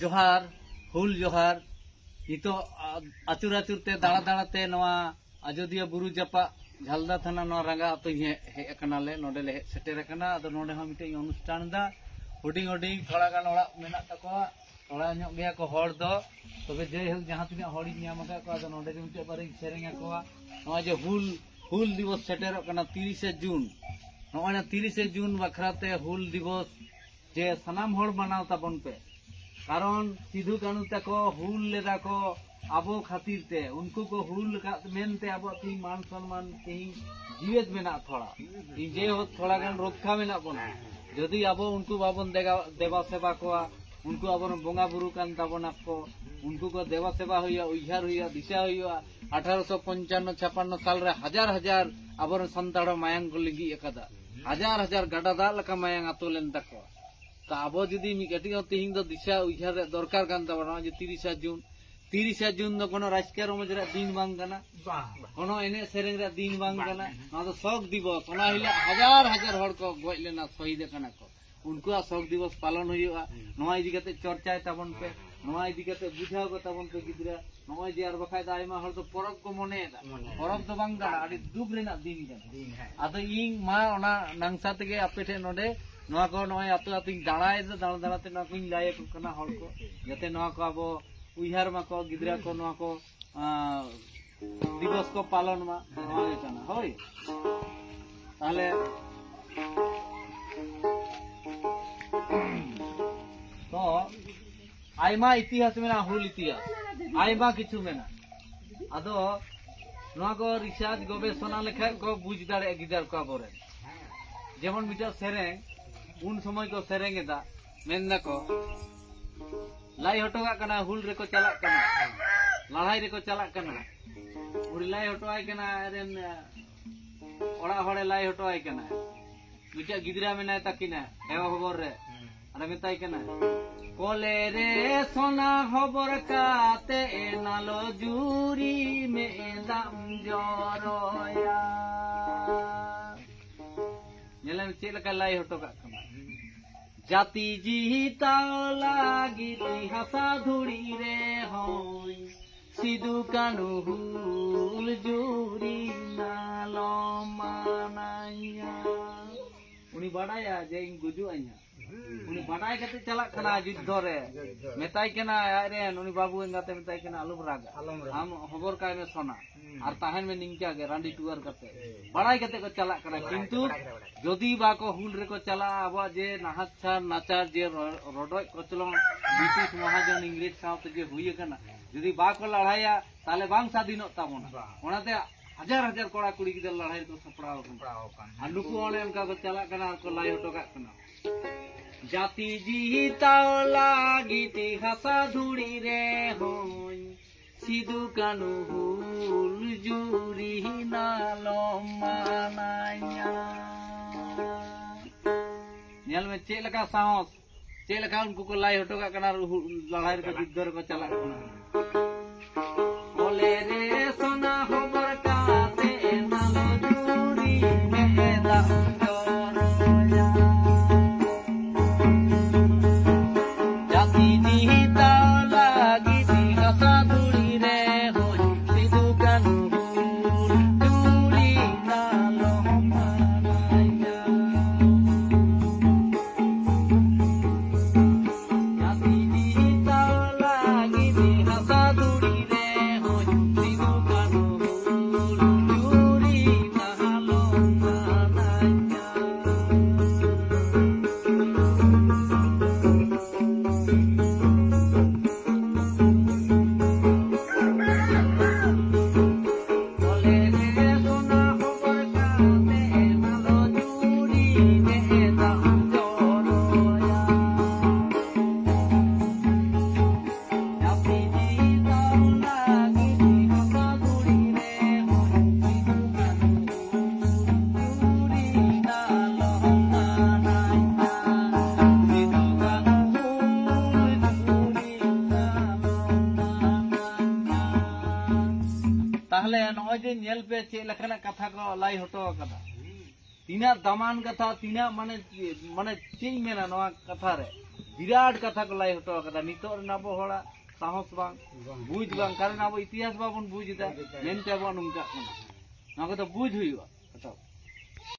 जोहार हुल जोहार नितो आचुर आचुरते दाड़ा दाड़ाते नवा अयोध्या बुरु जापा झालदा थाना नवा रंगा तो हेज अकनाले नोडेले हेज सेटेर अकना अदो नोडे हो मिटे अनुष्ठान दा हुडिंग हुडिंग थोड़ा गान ओड़ा मेना तकोआ थोड़ा ᱧᱚᱜ गया को हर दो तबे जे हल जहां तिना हड़ी ᱧᱟᱢ ᱟᱠᱟ को अदो नोडे मिटे बारे सेरेंग अकोआ नवा जे हुल दिवस सेटेर अकना 30 जून नोना 30 जून बखराते हुल दिवस जे सनाम हर मनाव ताबन पे कारण सिधु कानू तको हुल लेदा को आबो खातिर ते उनको को हुल का मेनते आबो ती मान सम्मान ती जीवित मेना थोड़ा इ जे हो थोड़ा गान रक्षा मेना बना यदि आबो उनको बाबन देवा सेवा को उनको आबो बोंगा बुरु कान ताबना को उनको को देवा सेवा होया उइहार होया दिशा होया 1855 56 साल रे हजार हजार आबो संताड़ मायांग को लिगी एकदा हजार हजार गडा दा लका मायांग आतोलेन तको तो अब जुदी मिकटी तिहिं दो दिशा उइहार दरकार कान ताबना जे 30 जून दो कोनो राजकीय रमज रे दिन बांग कना कोनो एने सेरेंग रे दिन बांग कना ना तो शोक दिवस ओना हिला हजार हजार हड़ को गoj लेना शहीद कना को उनको शोक दिवस पालन हुआ नवा इदी कते चर्चा ताबन पे नवा इदी कते बुझाव को ताबन पे गिदरा नवा जे आर बखाय दा आयमा हड़ तो परब को मने दा परब तो बांग कना आडी दुख रेना दिन कना आदो इन मा ओना नंगसा तगे आपे ठे नोडे नवा को नवा आतो आतिं दाड़ाय दाड़ा दाड़ाते ना कुइन लाये को कना हड़ को जते नवा को आबो उइहार मा को गिदरा को नवा को दिवस को पालन मा नवा कना होय ताले तो आयमा इतिहास मेना हुल इतिहास आयमा किछु मेना आदो नवा को रिसर्च गवेषणा लेखा को बुझ दाड़े गिदार को आबोरे जेमन मिटा सेरेंग उन समय को सेरेंगेदा मेनदा को लाई हटोगा कना हुल रेको चलाक कना लड़ाई रेको चलाक कना उड़ी लाई हटोआय कना रेन ओड़ा हड़े लाई हटोआय कना मिटा गिदरा मेना ताकिना हेवा खबर रे अरे मेताय कना कोले रे सोना खबर काते नालो जुरी में दाम जरोया नेला में चेलका लाई हटोगा कना जाति जीता लागी हासा धुड़ी रे होई सिधु कानू हुल जुरी नालो मानाया उनी बाडाया जे इन गुजु आइना उनी बाडाय कते चला कना युद्ध रे मेताय कना आरे उनी बाबू एंगाते मेताय कना आलम राग हम खबर काय में सोना और ताहन में निंका गे रांडी टुअर करते बाडाय कते को चला कना किंतु जदि बाको हुल रे को चला आबा जे नाहचार नाचार जे रोडय कचलो ब्रिटिश महाजन इंग्लिश साउथ जे हुई कना जदि बाको लड़ाया ताले बांग स्वाधीनो ताबोना ओनाते हजार हजार कोड़ा कुड़ी गिदर लड़ाई को सपड़ाव कान अनुकु ओने उनका को चला कना को लाई हटोगा कना जाति जीता लागी ती हासा धुड़ी रे होई सिधु कानू हुल जुरी नालो मानाया नेल में चेलका साहस चेलका उनको को लाई हटोगा कना लड़ाई को युद्ध को चला कना बोले रे सोना खबर काते नालो जुरी में दाम जरोया जाति जीता लागी ती हासा धुड़ी रे होई सिधु कानू हुल जुरी नालो मानाया जाति जीता लागी ती हासा धुड़ी रे होई सिधु कानू हुल जुरी नालो मानाया बोले रे सोना खबर काते नालो जुरी में दाम जरोया जाति जीता लागी ती हासा धुड़ी रे होई सिधु कानू जुरी नालो मानाया सिधु कानू हुल जुरी नालो मानाया ताहले नय जे नेल पे चे लखना कथा को लाई हटो कथा तीना दमान कथा तीना माने माने चेई मेना नवा कथा रे बिराट कथा को लाई हटो कदा नितो अब हड़ा साहस बांग बुझ बांग कारण अब इतिहास बाबन बुझदा मेनते अब नुंका ना को तो बुझ हुईवा